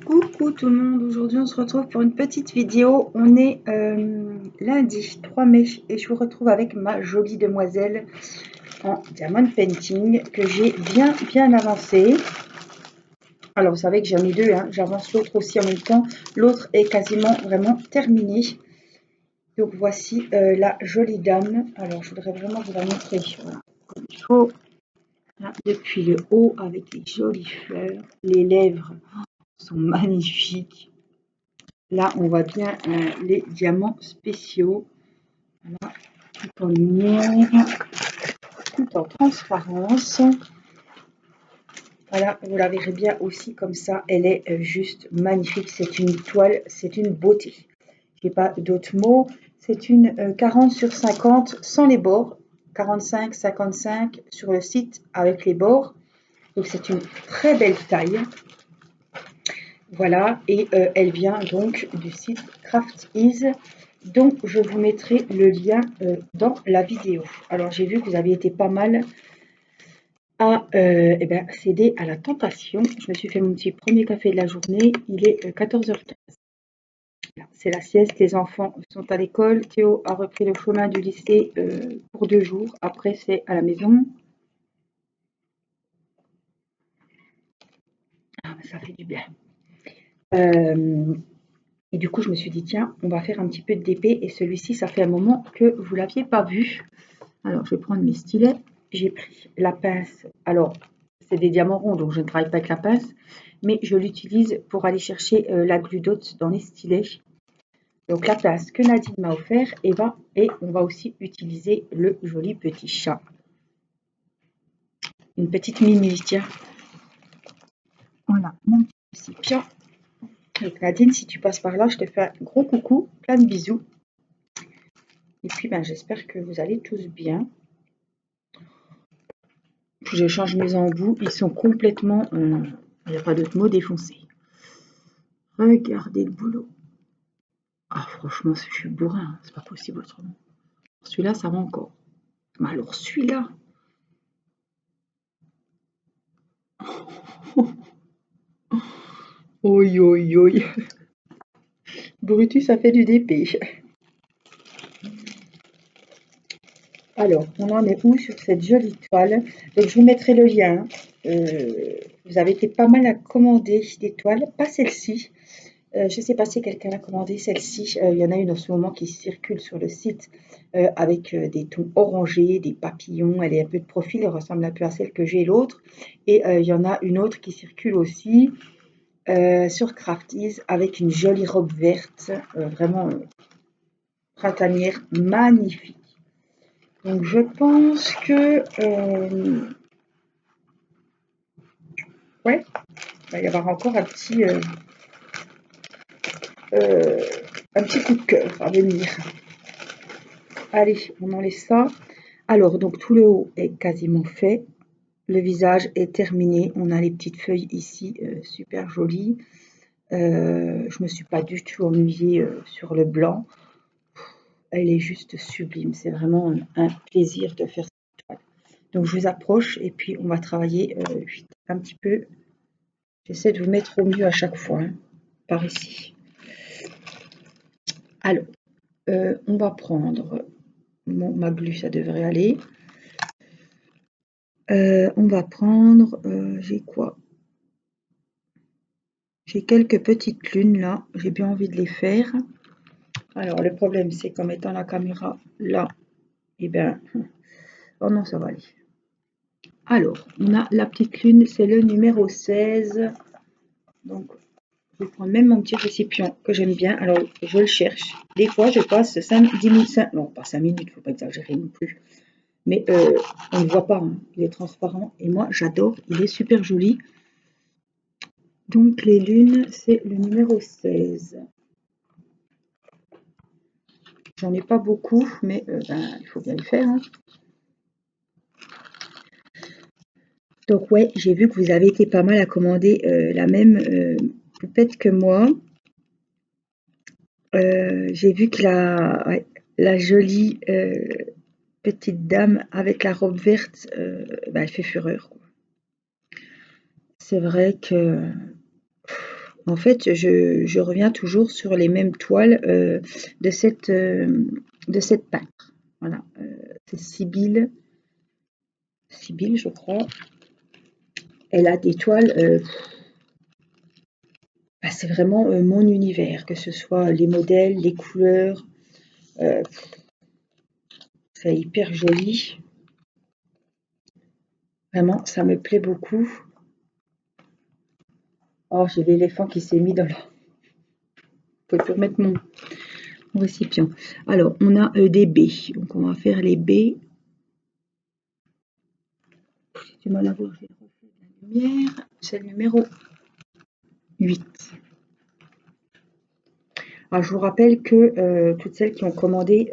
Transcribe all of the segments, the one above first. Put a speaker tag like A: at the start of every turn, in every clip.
A: Coucou tout le monde, aujourd'hui on se retrouve pour une petite vidéo. On est lundi 3 mai et je vous retrouve avec ma jolie demoiselle en diamond painting que j'ai bien avancé. Alors vous savez que j'en ai deux, hein. J'avance l'autre aussi en même temps. L'autre est quasiment vraiment terminée. Donc voici la jolie dame. Alors je voudrais vraiment vous la montrer comme il faut. Là, depuis le haut avec les jolies fleurs, les lèvres sont magnifiques. Là, on voit bien les diamants spéciaux. Voilà, tout en lumière, tout en transparence. Voilà, vous la verrez bien aussi comme ça. Elle est juste magnifique. C'est une toile, c'est une beauté. Je n'ai pas d'autres mots. C'est une 40 sur 50 sans les bords. 45, 55 sur le site avec les bords. Donc c'est une très belle taille. Voilà, et elle vient donc du site Craftease, dont je vous mettrai le lien dans la vidéo. Alors j'ai vu que vous avez été pas mal à céder à la tentation. Je me suis fait mon petit premier café de la journée, il est 14h15. C'est la sieste, les enfants sont à l'école, Théo a repris le chemin du lycée pour 2 jours, après c'est à la maison. Ah, ça fait du bien. Et du coup, je me suis dit, tiens, on va faire un petit peu de DP. Et celui-ci, ça fait un moment que vous ne l'aviez pas vu. Alors, je vais prendre mes stylets. J'ai pris la pince. Alors, c'est des diamants ronds, donc je ne travaille pas avec la pince. Mais je l'utilise pour aller chercher la glue dot dans les stylets. Donc, la pince que Nadine m'a offert. Et on va aussi utiliser le joli petit chat. Une petite Mimi, tiens. Voilà, mon petit récipient. Donc, Nadine, si tu passes par là, je te fais un gros coucou, plein de bisous. Et puis, j'espère que vous allez tous bien. Je change mes embouts, ils sont complètement, il n'y a pas d'autre mot, défoncés. Regardez le boulot. Ah, franchement, je suis bourrin, c'est pas possible autrement. Celui-là, ça va encore. Mais alors, celui-là. Oi, oi, oi. Brutus a fait du DP. Alors, on en est où sur cette jolie toile? Donc, je vous mettrai le lien. Vous avez été pas mal à commander des toiles, pas celle-ci. Je ne sais pas si quelqu'un a commandé celle-ci. Il y en a une en ce moment qui circule sur le site avec des tons orangés, des papillons. Elle est un peu de profil, elle ressemble un peu à celle que j'ai l'autre. Et il y en a une autre qui circule aussi sur Craftease avec une jolie robe verte, vraiment printanière, magnifique. Donc je pense que ouais, il va y avoir encore un petit coup de cœur à venir. Allez, on en laisse ça. Alors, donc tout le haut est quasiment fait. Le visage est terminé. On a les petites feuilles ici, super jolies. Je me suis pas du tout ennuyée sur le blanc. Elle est juste sublime. C'est vraiment un plaisir de faire cette toile. Donc, je vous approche et puis on va travailler un petit peu. J'essaie de vous mettre au mieux à chaque fois, hein, par ici. Alors, on va prendre ma glue, ça devrait aller. On va prendre, j'ai quoi? J'ai quelques petites lunes là, j'ai bien envie de les faire. Alors le problème c'est qu'en mettant la caméra là, et oh non ça va aller. Alors, on a la petite lune, c'est le numéro 16. Donc, je vais prendre même mon petit récipient que j'aime bien. Alors, je le cherche. Des fois, je passe 10 minutes, non pas 5 minutes, faut pas exagérer non plus. Mais on ne voit pas, hein. Il est transparent. Et moi, j'adore, il est super joli. Donc, les lunes, c'est le numéro 16. J'en ai pas beaucoup, mais il faut bien le faire, hein. Donc ouais, j'ai vu que vous avez été pas mal à commander la même poupette que moi. J'ai vu que la jolie petite dame avec la robe verte, elle fait fureur, quoi. C'est vrai que En fait, je reviens toujours sur les mêmes toiles de cette peintre. Voilà, c'est Sibylle, je crois. Elle a des toiles, bah, c'est vraiment mon univers, que ce soit les modèles, les couleurs, euh, c'est hyper joli. Vraiment, ça me plaît beaucoup. Oh, j'ai l'éléphant qui s'est mis dans le... Je peux remettre mon récipient. Alors, on a des baies. Donc, on va faire les baies. J'ai du mal à voir, j'ai le reflet de la lumière. C'est le numéro 8. Alors, je vous rappelle que toutes celles qui ont commandé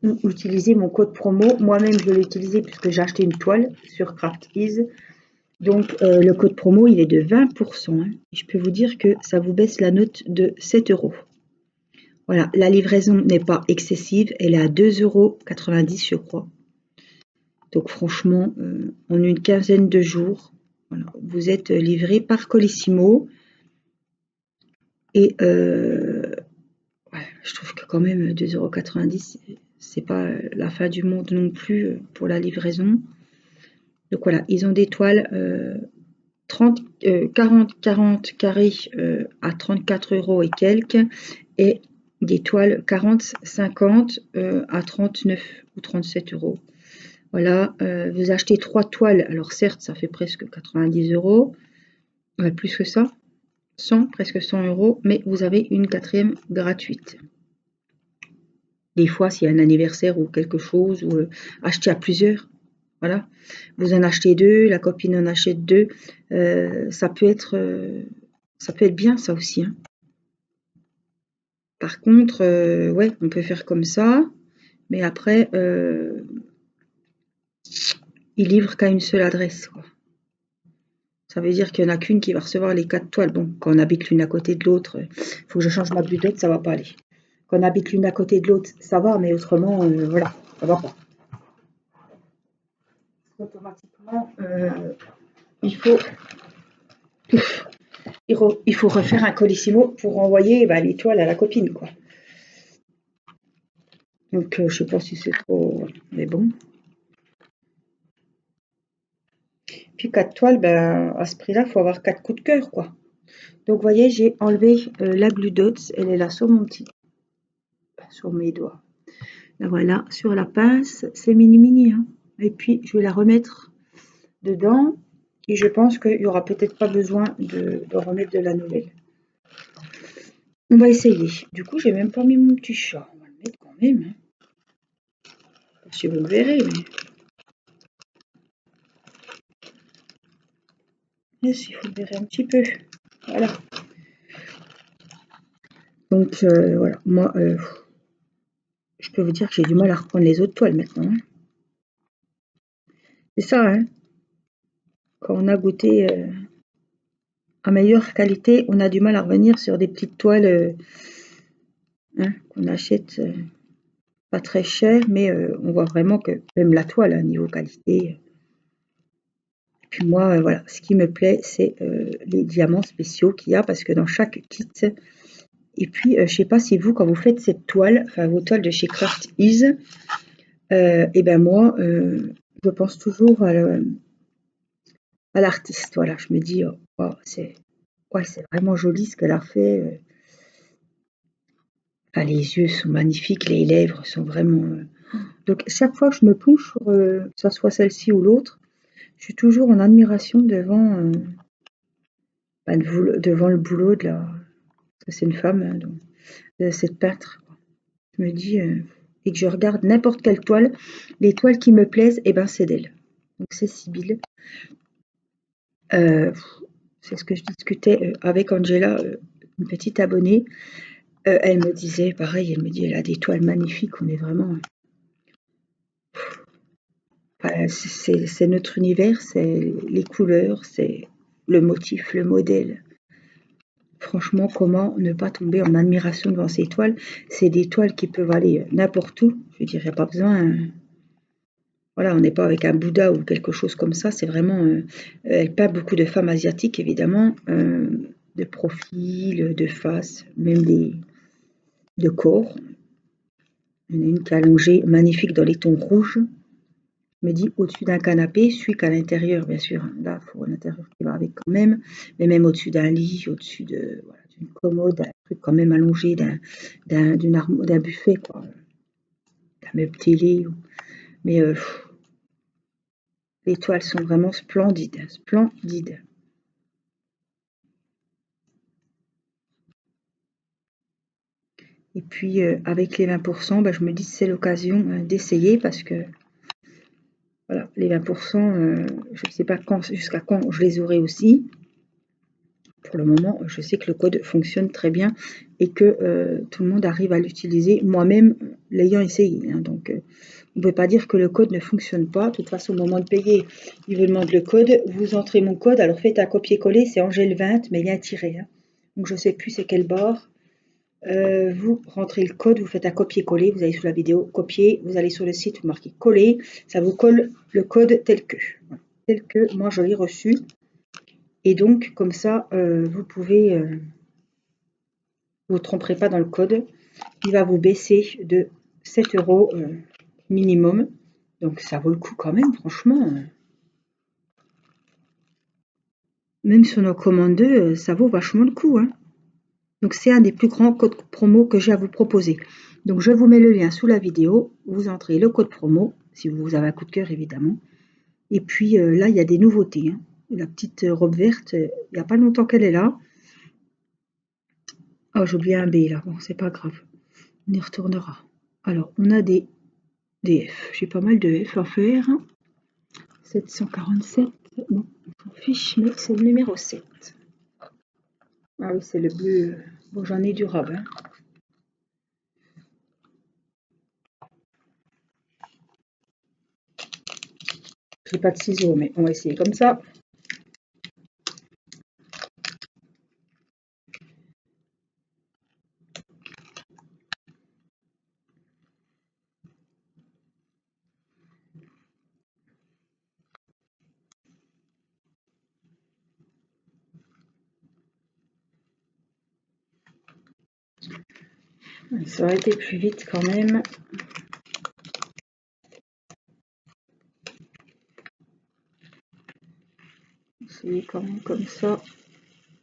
A: ont utilisé mon code promo. Moi-même, je l'ai utilisé puisque j'ai acheté une toile sur CraftEase. Donc, le code promo, il est de 20%. Hein. Je peux vous dire que ça vous baisse la note de 7 €. Voilà, la livraison n'est pas excessive. Elle est à 2,90 €, je crois. Donc, franchement, en une quinzaine de jours, voilà, vous êtes livré par Colissimo. Et ouais, je trouve que quand même 2,90 €, c'est pas la fin du monde non plus pour la livraison. Donc voilà, ils ont des toiles 40 carrés à 34 € et quelques, et des toiles 40-50 à 39 ou 37 €. Voilà, vous achetez 3 toiles, alors certes, ça fait presque 90 €, plus que ça, 100, presque 100 €, mais vous avez une quatrième gratuite. Des fois, s'il y a un anniversaire ou quelque chose, ou acheter à plusieurs, voilà. Vous en achetez 2, la copine en achète 2, ça peut être bien ça aussi. Hein. Par contre, ouais, on peut faire comme ça, mais après, ils livrent qu'à une seule adresse, quoi. Ça veut dire qu'il n'y en a qu'une qui va recevoir les 4 toiles. Bon, quand on habite l'une à côté de l'autre, il faut que je change ma bluette, ça va pas aller. Quand on habite l'une à côté de l'autre, ça va, mais autrement, voilà, ça va pas. Automatiquement, il faut refaire un colissimo pour envoyer les toiles à la copine, quoi. Donc, je sais pas si c'est trop... Mais bon. Puis 4 toiles, à ce prix-là, il faut avoir 4 coups de cœur, quoi. Donc, vous voyez, j'ai enlevé la glue dots. Elle est là sur sur mes doigts. Là, voilà, sur la pince. C'est mini, hein. Et puis, je vais la remettre dedans. Et je pense qu'il n'y aura peut-être pas besoin de remettre de la nouvelle. On va essayer. Du coup, j'ai même pas mis mon petit chat. On va le mettre quand même. Hein. Si vous le verrez, mais... Yes, il faut le verrer un petit peu. Voilà. Donc, voilà. Moi, je peux vous dire que j'ai du mal à reprendre les autres toiles maintenant. Hein. C'est ça, hein. Quand on a goûté à meilleure qualité, on a du mal à revenir sur des petites toiles hein, qu'on achète pas très cher, mais on voit vraiment que même la toile, hein, niveau qualité. Puis moi, voilà, ce qui me plaît, c'est les diamants spéciaux qu'il y a, parce que dans chaque kit, et puis je sais pas si vous, quand vous faites cette toile, enfin vos toiles de chez CraftEase, et ben moi, je pense toujours à l'artiste. Voilà, je me dis, oh, c'est vraiment joli ce qu'elle a fait. Enfin, les yeux sont magnifiques, les lèvres sont vraiment. Donc, chaque fois que je me penche sur, que ce soit celle-ci ou l'autre, je suis toujours en admiration devant, devant le boulot de la. Parce que c'est une femme, hein, donc, de cette peintre. Je me dis, et que je regarde n'importe quelle toile, les toiles qui me plaisent, et ben c'est d'elle. Donc, c'est Sibylle. C'est ce que je discutais avec Angela, une petite abonnée. Elle me disait, pareil, elle me dit, elle a des toiles magnifiques, on est vraiment... Enfin, c'est notre univers, c'est les couleurs, c'est le motif, le modèle. Franchement, comment ne pas tomber en admiration devant ces toiles? C'est des toiles qui peuvent aller n'importe où. Je veux dire, il n'y a pas besoin... Voilà, on n'est pas avec un Bouddha ou quelque chose comme ça. C'est vraiment... elle peint beaucoup de femmes asiatiques, évidemment, de profil, de face, même de corps. Il y en a une qui est allongée, magnifique dans les tons rouges. Je me dis au-dessus d'un canapé, celui qu'à l'intérieur, bien sûr. Là, il faut l'intérieur qui va avec quand même. Mais même au-dessus d'un lit, au-dessus de, voilà, d'une commode, un truc quand même allongé, d'un buffet, quoi. D'un meuble télé. Mais les toiles sont vraiment splendides, splendides. Et puis avec les 20%, bah, je me dis que c'est l'occasion d'essayer parce que voilà, les 20%, je ne sais pas jusqu'à quand je les aurai aussi. Pour le moment, je sais que le code fonctionne très bien et que tout le monde arrive à l'utiliser, moi-même l'ayant essayé. Hein, donc on ne peut pas dire que le code ne fonctionne pas. De toute façon, au moment de payer, il vous demande le code. Vous entrez mon code, alors faites un copier-coller, c'est Angèle 20, mais il y a un tiret. Hein. Donc je ne sais plus c'est quelle barre. Vous rentrez le code, vous faites un copier-coller, vous allez sur la vidéo, copier, vous allez sur le site, vous marquez coller, ça vous colle le code tel que moi je l'ai reçu. Et donc comme ça, vous pouvez, vous ne tromperez pas dans le code, il va vous baisser de 7 € minimum. Donc ça vaut le coup quand même, franchement. Même sur nos commandes 2, ça vaut vachement le coup. Hein. Donc c'est un des plus grands codes promo que j'ai à vous proposer. Donc je vous mets le lien sous la vidéo, vous entrez le code promo, si vous avez un coup de cœur évidemment. Et puis là, il y a des nouveautés. Hein. La petite robe verte, il n'y a pas longtemps qu'elle est là. Oh, j'ai oublié un B là, bon, c'est pas grave. On y retournera. Alors, on a des F. J'ai pas mal de F à faire. 747, bon, on s'en fiche, mais c'est le numéro 7. Ah oui, c'est le bleu. Bon, j'en ai du robe. Hein. J'ai pas de ciseaux, mais on va essayer comme ça. Ça aurait été plus vite quand même. Essayer quand même comme ça.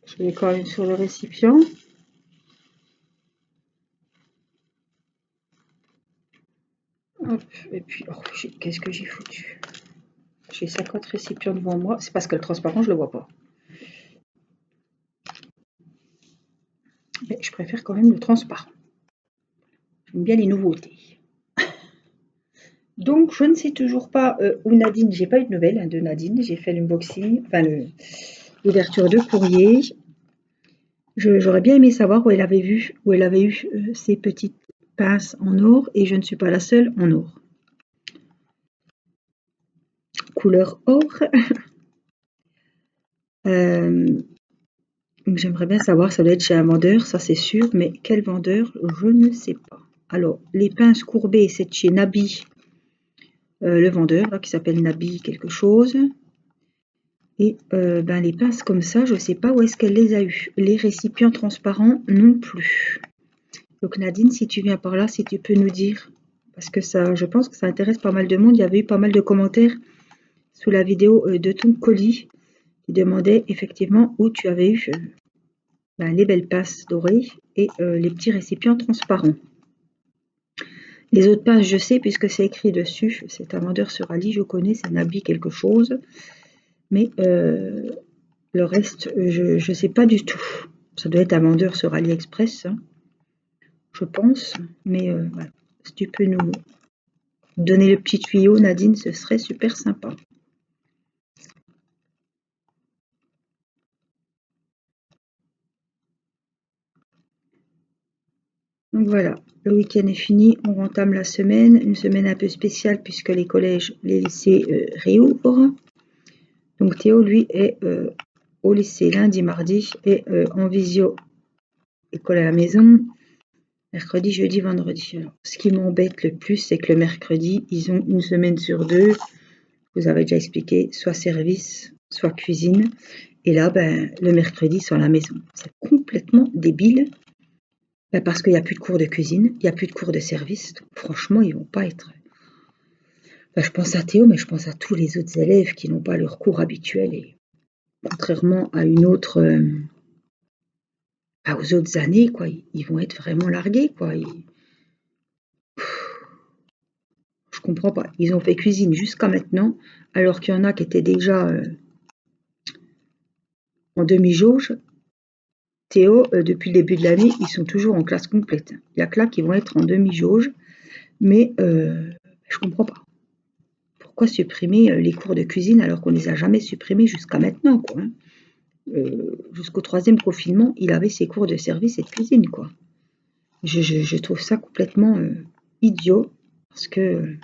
A: Je vais quand même sur le récipient. Hop, et puis, oh, qu'est-ce que j'ai foutu? J'ai 50 récipients devant moi. C'est parce que le transparent, je le vois pas. Mais je préfère quand même le transparent. J'aime bien les nouveautés. Donc, je ne sais toujours pas où Nadine, j'ai pas eu de nouvelles hein, de Nadine. J'ai fait l'unboxing, enfin l'ouverture de courrier. J'aurais bien aimé savoir où elle avait eu ces petites pinces en or et je ne suis pas la seule en or. Couleur or. J'aimerais bien savoir, ça doit être chez un vendeur, ça c'est sûr, mais quel vendeur, je ne sais pas. Alors, les pinces courbées, c'est chez Nabi, le vendeur, là, qui s'appelle Nabi quelque chose. Et ben, les pinces comme ça, je ne sais pas où est-ce qu'elle les a eues. Les récipients transparents non plus. Donc Nadine, si tu viens par là, si tu peux nous dire, parce que ça, je pense que ça intéresse pas mal de monde. Il y avait eu pas mal de commentaires sous la vidéo de ton colis qui demandait effectivement où tu avais eu ben, les belles pinces dorées et les petits récipients transparents. Les autres pinces, je sais puisque c'est écrit dessus. C'est un vendeur sur Ali, je connais, c'est Nabi quelque chose. Mais le reste, je ne sais pas du tout. Ça doit être un vendeur sur AliExpress, hein, je pense. Mais voilà. Si tu peux nous donner le petit tuyau, Nadine, ce serait super sympa. Donc voilà, le week-end est fini, on entame la semaine, une semaine un peu spéciale puisque les collèges, les lycées réouvrent. Donc Théo, lui, est au lycée lundi, mardi et en visio, école à la maison, mercredi, jeudi, vendredi. Alors, ce qui m'embête le plus, c'est que le mercredi, ils ont une semaine sur deux, vous avez déjà expliqué, soit service, soit cuisine. Et là, ben, le mercredi, ils sont à la maison. C'est complètement débile. Ben, parce qu'il n'y a plus de cours de cuisine, il n'y a plus de cours de service. Donc, franchement, ils vont pas être. Ben, je pense à Théo, mais je pense à tous les autres élèves qui n'ont pas leur cours habituel. Et contrairement à une autre, aux autres années, quoi, ils vont être vraiment largués, quoi. Je comprends pas. Ils ont fait cuisine jusqu'à maintenant, alors qu'il y en a qui étaient déjà en demi-jauge. Théo, depuis le début de l'année, ils sont toujours en classe complète. Il y a que là qui vont être en demi-jauge, mais je comprends pas. Pourquoi supprimer les cours de cuisine alors qu'on les a jamais supprimés jusqu'à maintenant, quoi, hein. Jusqu'au troisième confinement, il avait ses cours de service et de cuisine, quoi. Je trouve ça complètement idiot, parce que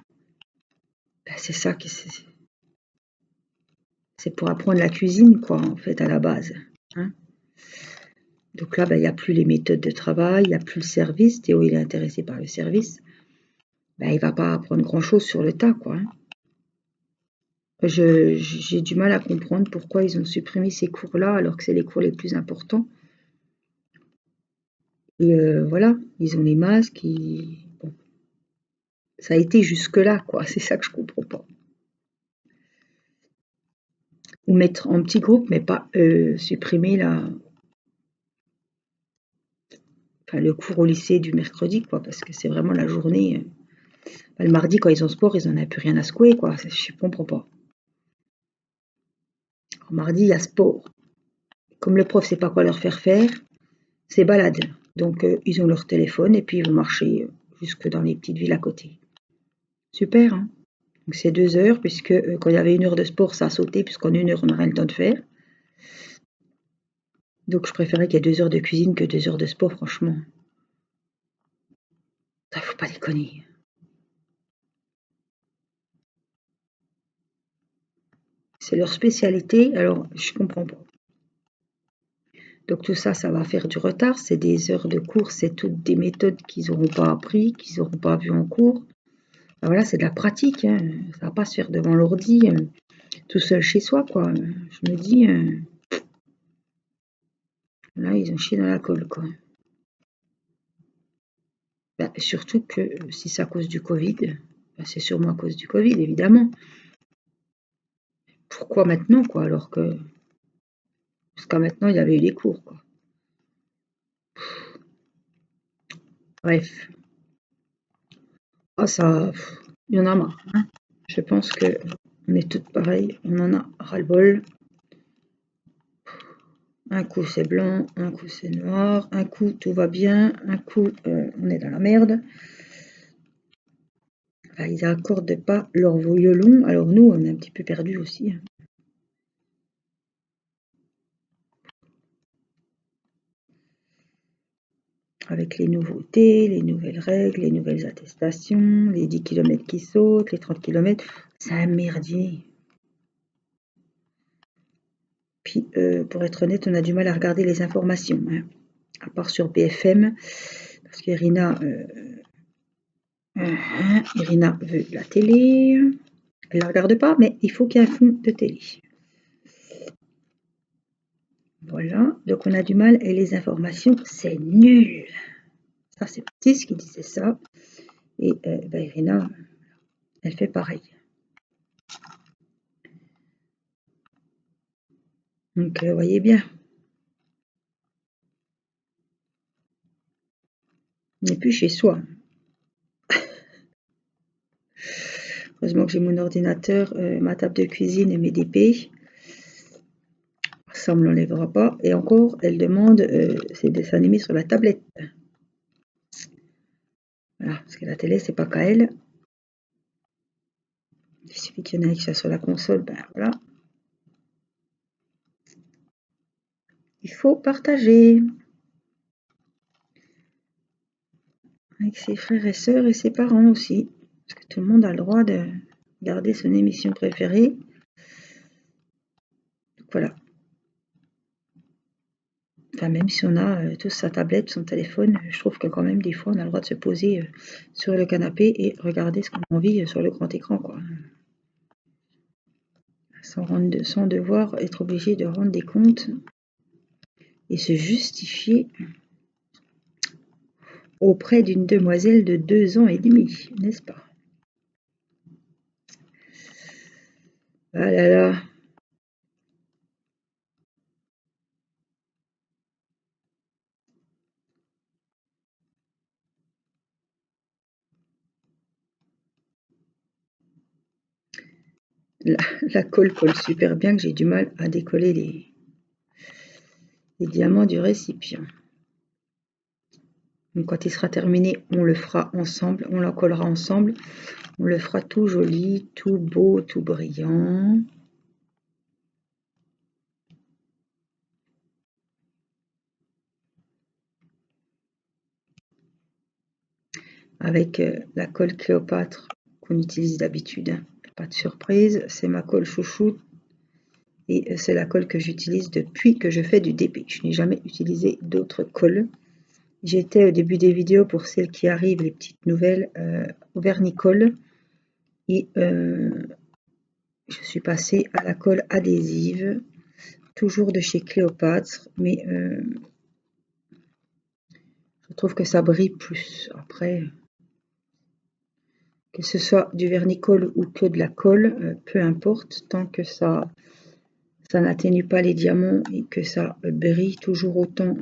A: c'est ça qui c'est pour apprendre la cuisine, quoi, en fait, à la base, hein. Donc là, il n'y a plus les méthodes de travail, il n'y a plus le service. Théo, il est intéressé par le service. Il ne va pas apprendre grand-chose sur le tas, quoi, hein. J'ai du mal à comprendre pourquoi ils ont supprimé ces cours-là alors que c'est les cours les plus importants. Et voilà, ils ont les masques, bon, ça a été jusque-là, quoi. C'est ça que je comprends pas. Ou mettre en petit groupe, mais pas supprimer le cours au lycée du mercredi, quoi, parce que c'est vraiment la journée. Le mardi, quand ils ont sport, ils n'en ont plus rien à secouer, quoi. Je comprends pas. Alors, mardi, il y a sport. Comme le prof sait pas quoi leur faire, c'est balade. Donc, ils ont leur téléphone et puis ils vont marcher jusque dans les petites villes à côté. Super, hein. Donc, c'est 2 heures, puisque quand il y avait 1 heure de sport, ça a sauté, puisqu'en 1 heure, on n'a rien le temps de faire. Donc, je préférais qu'il y ait 2 heures de cuisine que 2 heures de sport, franchement. Ça, faut pas déconner. C'est leur spécialité, alors je comprends pas. Donc tout ça, ça va faire du retard. C'est des heures de cours, c'est toutes des méthodes qu'ils n'auront pas appris, qu'ils n'auront pas vues en cours. Ben voilà, c'est de la pratique, hein. Ça va pas se faire devant l'ordi, tout seul chez soi, quoi. Je me dis, là, ils ont chié dans la colle, quoi. Ben, surtout que si c'est à cause du Covid, ben, c'est sûrement à cause du Covid, évidemment. Pourquoi maintenant, quoi, alors que jusqu'à maintenant, il y avait eu les cours, quoi. Bref. Ah, ça, il y en a marre, hein. Je pense que on est toutes pareilles, on en a ras-le-bol. Un coup c'est blanc, un coup c'est noir, un coup tout va bien, un coup on est dans la merde. Enfin, ils n'accordent pas leur violon, alors nous on est un petit peu perdus aussi, hein. Avec les nouveautés, les nouvelles règles, les nouvelles attestations, les 10 km qui sautent, les 30 km, c'est un merdier. Puis pour être honnête, on a du mal à regarder les informations, hein. À part sur BFM, parce qu'Irina veut la télé. Elle la regarde pas, mais il faut qu'il y ait un fond de télé. Voilà, donc on a du mal et les informations, c'est nul. Ça, c'est Baptiste qui disait ça. Et Irina, elle fait pareil. Donc, vous voyez bien. On n'est plus chez soi. Heureusement que j'ai mon ordinateur, ma table de cuisine et mes DP. Ça, on ne l'enlèvera pas. Et encore, elle demande ses dessins animés sur la tablette. Voilà, parce que la télé, c'est pas qu'à elle. Il suffit qu'il y en ait un qui soit sur la console, ben voilà. Il faut partager avec ses frères et sœurs et ses parents aussi. Parce que tout le monde a le droit de garder son émission préférée. Donc voilà. Enfin, même si on a tous sa tablette, son téléphone, je trouve que quand même des fois on a le droit de se poser sur le canapé et regarder ce qu'on a envie sur le grand écran, quoi. sans devoir être obligé de rendre des comptes et se justifier auprès d'une demoiselle de 2 ans et demi, n'est-ce pas? Ah là là. La colle colle super bien, que j'ai du mal à décoller les diamants du récipient. Donc quand il sera terminé, on le fera ensemble, on l'encollera ensemble, on le fera tout joli, tout beau, tout brillant. Avec la colle Cléopâtre qu'on utilise d'habitude. Pas de surprise, c'est ma colle chouchoute et c'est la colle que j'utilise depuis que je fais du DP. Je n'ai jamais utilisé d'autres colles. J'étais au début des vidéos, pour celles qui arrivent, les petites nouvelles, au vernis-colle et je suis passée à la colle adhésive, toujours de chez Cléopâtre, mais je trouve que ça brille plus. Après, que ce soit du vernis-colle ou que de la colle, peu importe, tant que ça n'atténue pas les diamants et que ça brille toujours autant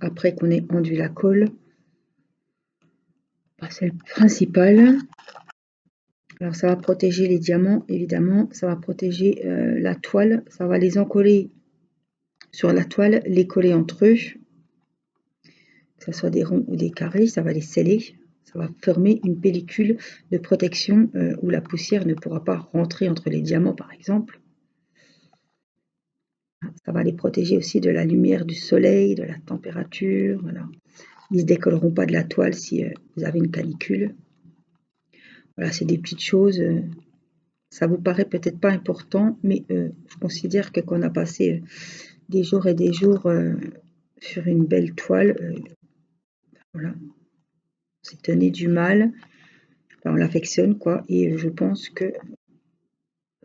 A: après qu'on ait enduit la colle. Bah, c'est le principal. Alors ça va protéger les diamants, évidemment, ça va protéger la toile, ça va les encoller sur la toile, les coller entre eux, que ce soit des ronds ou des carrés, ça va les sceller, ça va former une pellicule de protection où la poussière ne pourra pas rentrer entre les diamants par exemple. Ça va les protéger aussi de la lumière du soleil, de la température, voilà. Ils ne se décolleront pas de la toile si vous avez une canicule. Voilà, c'est des petites choses. Ça vous paraît peut-être pas important, mais je considère que quand on a passé des jours et des jours sur une belle toile, voilà, c'est donné du mal. Enfin, on l'affectionne, quoi. Et je pense que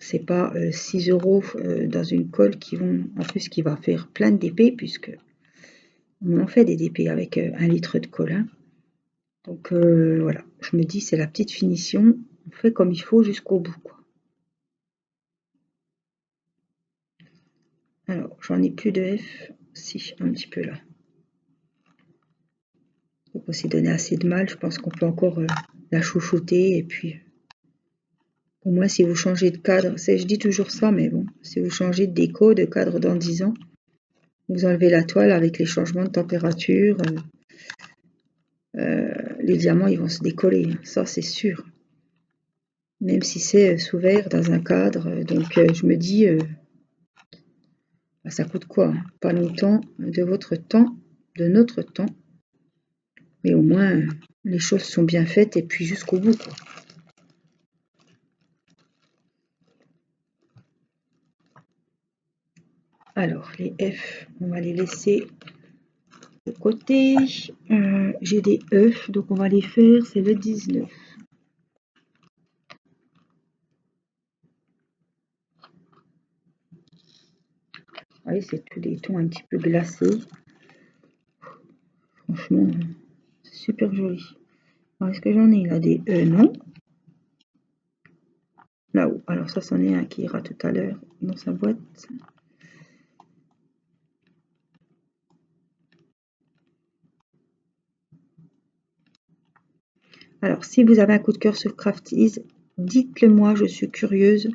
A: c'est pas 6 € dans une colle qui va faire plein de DP, puisque on en fait des DP avec 1 litre de colle. Hein. Donc voilà, je me dis c'est la petite finition, on fait comme il faut jusqu'au bout, quoi. Alors j'en ai plus de F, si un petit peu là. Donc on s'est donné assez de mal, je pense qu'on peut encore la chouchouter et puis au moins si vous changez de cadre, je dis toujours ça, mais bon, si vous changez de déco, de cadre dans 10 ans, vous enlevez la toile avec les changements de température, les diamants ils vont se décoller, ça c'est sûr. Même si c'est sous verre dans un cadre, donc je me dis, ça coûte quoi? Hein? Pas longtemps de votre temps, de notre temps, mais au moins les choses sont bien faites et puis jusqu'au bout, quoi. Alors les F, on va les laisser de côté. J'ai des E, donc on va les faire, c'est le 19. Vous voyez, c'est tous des tons un petit peu glacés. Franchement, c'est super joli. Alors, est-ce que j'en ai là des E? Non. Là-haut. Alors ça, c'en est un qui ira tout à l'heure dans sa boîte. Alors, si vous avez un coup de cœur sur Craftease, dites-le moi, je suis curieuse.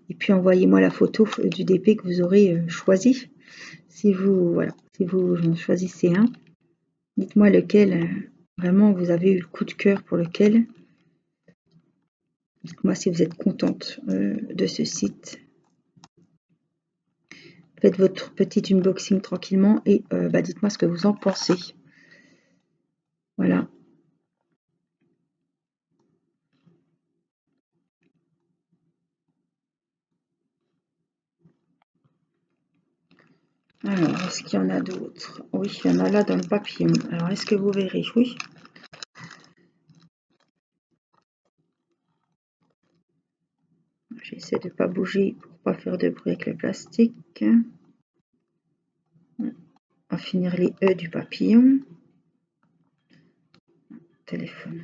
A: Et puis, envoyez-moi la photo du DP que vous aurez choisi. Si vous en choisissez un, dites-moi lequel, vraiment, vous avez eu le coup de cœur pour lequel. Dites-moi si vous êtes contente de ce site. Faites votre petit unboxing tranquillement et dites-moi ce que vous en pensez. Voilà. Alors, est-ce qu'il y en a d'autres? Oui, il y en a là dans le papillon. Alors, est-ce que vous verrez? Oui. J'essaie de ne pas bouger pour pas faire de bruit avec le plastique. On va finir les E du papillon. Téléphone.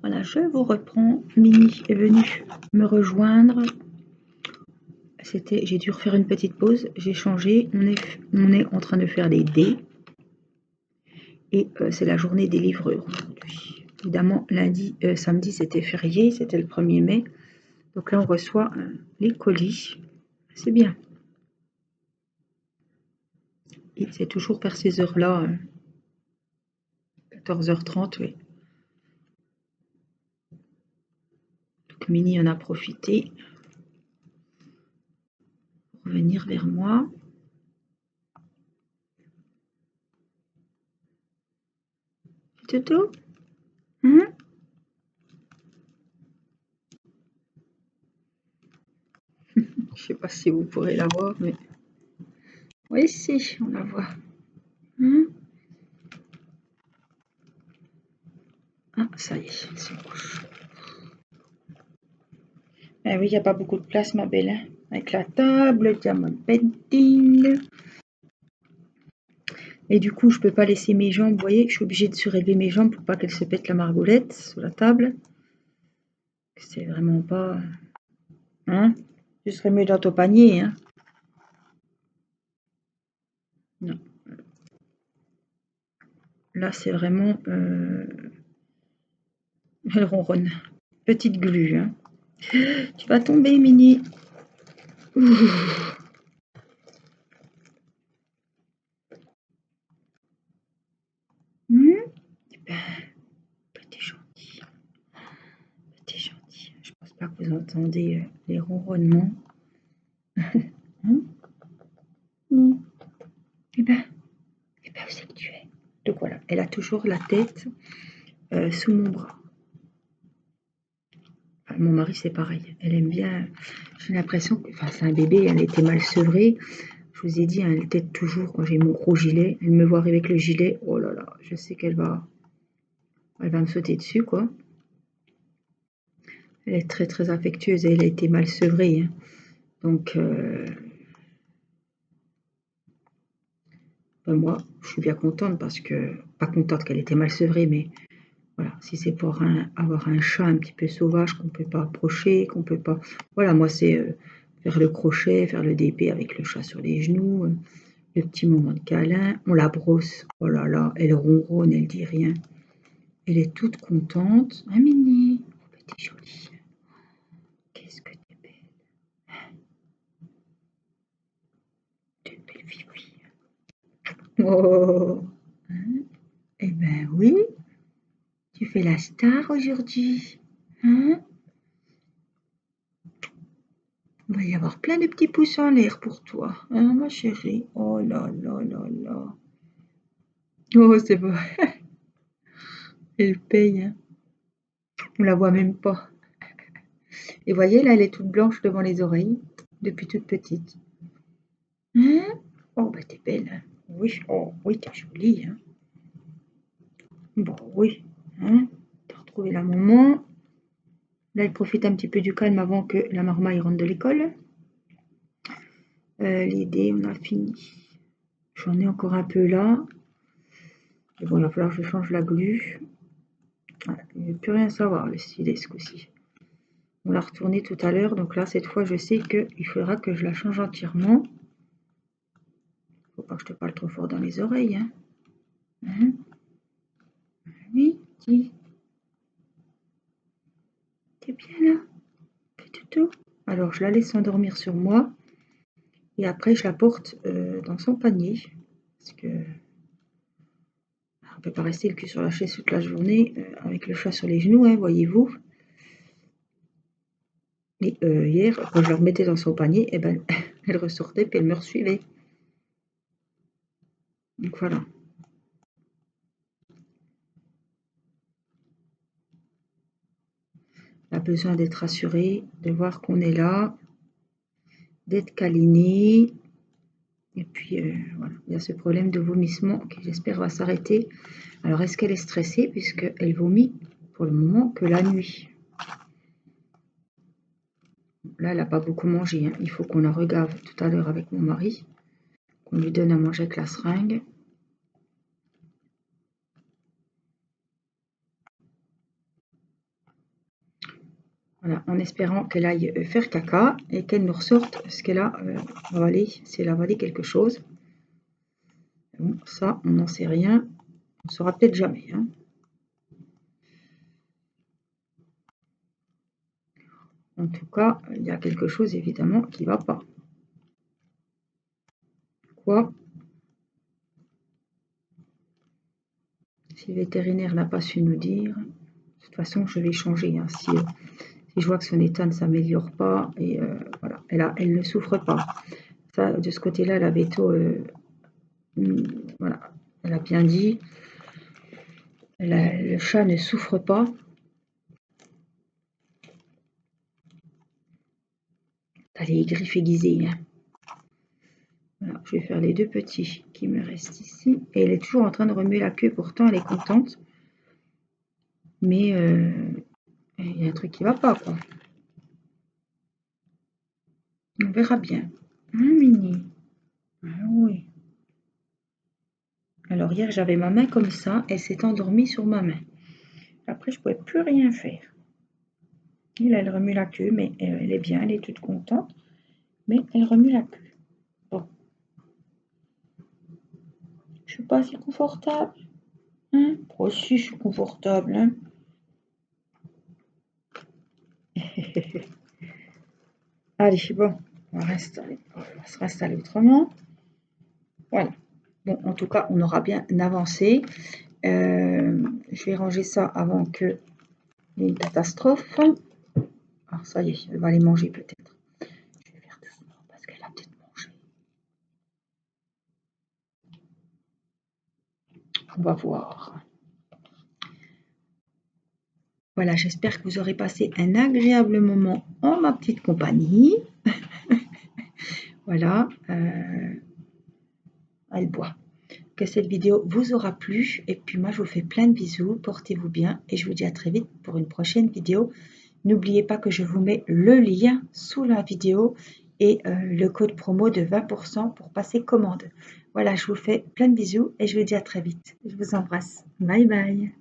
A: Voilà, je vous reprends. Mini est venue me rejoindre. J'ai dû refaire une petite pause. J'ai changé. On est en train de faire des dés. Et c'est la journée des livreurs aujourd'hui. Évidemment, samedi, c'était férié. C'était le 1er mai. Donc là, on reçoit les colis. C'est bien. Et c'est toujours vers ces heures-là. 14h30, oui. Donc Mini en a profité pour venir vers moi. Toto, hein? Je sais pas si vous pourrez la voir, mais oui, si, on la voit. Hein? Ah, ça y est, elle se couche. Ah oui, il n'y a pas beaucoup de place, ma belle, hein? Avec la table, le diamant painting. Et du coup, je peux pas laisser mes jambes, vous voyez, je suis obligée de surélever mes jambes pour pas qu'elles se pètent la margoulette sur la table. C'est vraiment pas... Hein? Je serais mieux dans ton panier, hein? Non. Là, c'est vraiment... Elle ronronne. Petite glu, hein? Tu vas tomber, Mini. Ouh. Eh ben, t'es gentil. T'es gentil. Je pense pas que vous entendez les ronronnements. Hein? Non. Eh ben, où c'est que tu es? Donc voilà, elle a toujours la tête sous mon bras. Enfin, mon mari, c'est pareil. Elle aime bien. J'ai l'impression que, enfin, c'est un bébé, elle était mal sevrée. Je vous ai dit, hein, elle tête toujours quand j'ai mon gros gilet. Elle me voit arriver avec le gilet. Oh là là, je sais qu'elle va me sauter dessus, quoi. Elle est très très affectueuse et elle a été mal sevrée, hein. Donc, ben moi, je suis bien contente parce que, pas contente qu'elle était mal sevrée, mais voilà, si c'est pour avoir un chat un petit peu sauvage qu'on ne peut pas approcher, qu'on peut pas... Voilà, moi c'est faire le crochet, faire le DP avec le chat sur les genoux, le petit moment de câlin, on la brosse, oh là là, elle ronronne, elle dit rien. Elle est toute contente. Ah Mini, oh, bah, t'es jolie. Qu'est-ce que t'es belle. T'es une belle fille. Oh, hein? Eh ben oui, tu fais la star aujourd'hui. Hein? Il va y avoir plein de petits pouces en l'air pour toi, hein, ma chérie. Oh là là là là. Oh, c'est vrai. Elle paye, hein. On la voit même pas. Et voyez, là, elle est toute blanche devant les oreilles, depuis toute petite. Hein? Oh, bah t'es belle, hein. Oui, oh, oui, t'es jolie, hein. Bon, oui, hein. T'as retrouvé la maman. Là, elle profite un petit peu du calme avant que la marmaille rentre de l'école. Les dés, on a fini. J'en ai encore un peu là. Et bon, il va falloir que je change la glu. Voilà, il ne veut plus rien savoir, le stylet, ce coup-ci. On l'a retourné tout à l'heure, donc là, cette fois, je sais qu'il faudra que je la change entièrement. Faut pas que je te parle trop fort dans les oreilles, hein. Hein? Oui, dis. T'es bien là? Petit toutou? Alors, je la laisse s'endormir sur moi. Et après, je la porte dans son panier. Parce que on ne peut pas rester le cul sur la chaise toute la journée avec le chat sur les genoux, hein, voyez-vous. Et hier, quand je la remettais dans son panier, eh ben, elle ressortait puis elle me suivait. Donc voilà. Elle a besoin d'être rassurée, de voir qu'on est là, d'être câlinée. Et puis voilà, il y a ce problème de vomissement qui j'espère va s'arrêter. Alors est-ce qu'elle est stressée puisqu'elle vomit pour le moment que la nuit? Là, elle n'a pas beaucoup mangé, hein. Il faut qu'on la regave tout à l'heure avec mon mari, qu'on lui donne à manger avec la seringue. Voilà, en espérant qu'elle aille faire caca et qu'elle nous ressorte ce qu'elle a avalé, si elle a avalé quelque chose. Bon, ça, on n'en sait rien. On ne saura peut-être jamais, hein. En tout cas, il y a quelque chose évidemment qui ne va pas. Quoi? Si le vétérinaire n'a pas su nous dire, de toute façon, je vais changer, hein. Si je vois que son état ne s'améliore pas, et voilà, elle ne souffre pas. Ça, de ce côté-là, la véto, voilà, elle a bien dit. Le chat ne souffre pas. T'as les griffes aiguisées, hein. Voilà, je vais faire les deux petits qui me restent ici. Et elle est toujours en train de remuer la queue, pourtant elle est contente. Mais il y a un truc qui va pas, quoi. On verra bien. Hein, Mini? Ah oui. Alors hier, j'avais ma main comme ça, elle s'est endormie sur ma main. Après, je ne pouvais plus rien faire. Et là, elle remue la queue, mais elle est bien, elle est toute contente. Mais elle remue la queue. Bon. Je suis pas assez confortable. Hein? Oh si, je suis confortable, hein. Allez, bon, on va se réinstaller autrement. Voilà. Bon, en tout cas, on aura bien avancé. Je vais ranger ça avant qu'il y ait une catastrophe. Alors, ça y est, elle va aller manger peut-être. Je vais faire doucement parce qu'elle a peut-être mangé. On va voir. Voilà, j'espère que vous aurez passé un agréable moment en ma petite compagnie. Voilà, elle boit. Que cette vidéo vous aura plu. Et puis moi, je vous fais plein de bisous. Portez-vous bien et je vous dis à très vite pour une prochaine vidéo. N'oubliez pas que je vous mets le lien sous la vidéo et le code promo de 20% pour passer commande. Voilà, je vous fais plein de bisous et je vous dis à très vite. Je vous embrasse. Bye bye.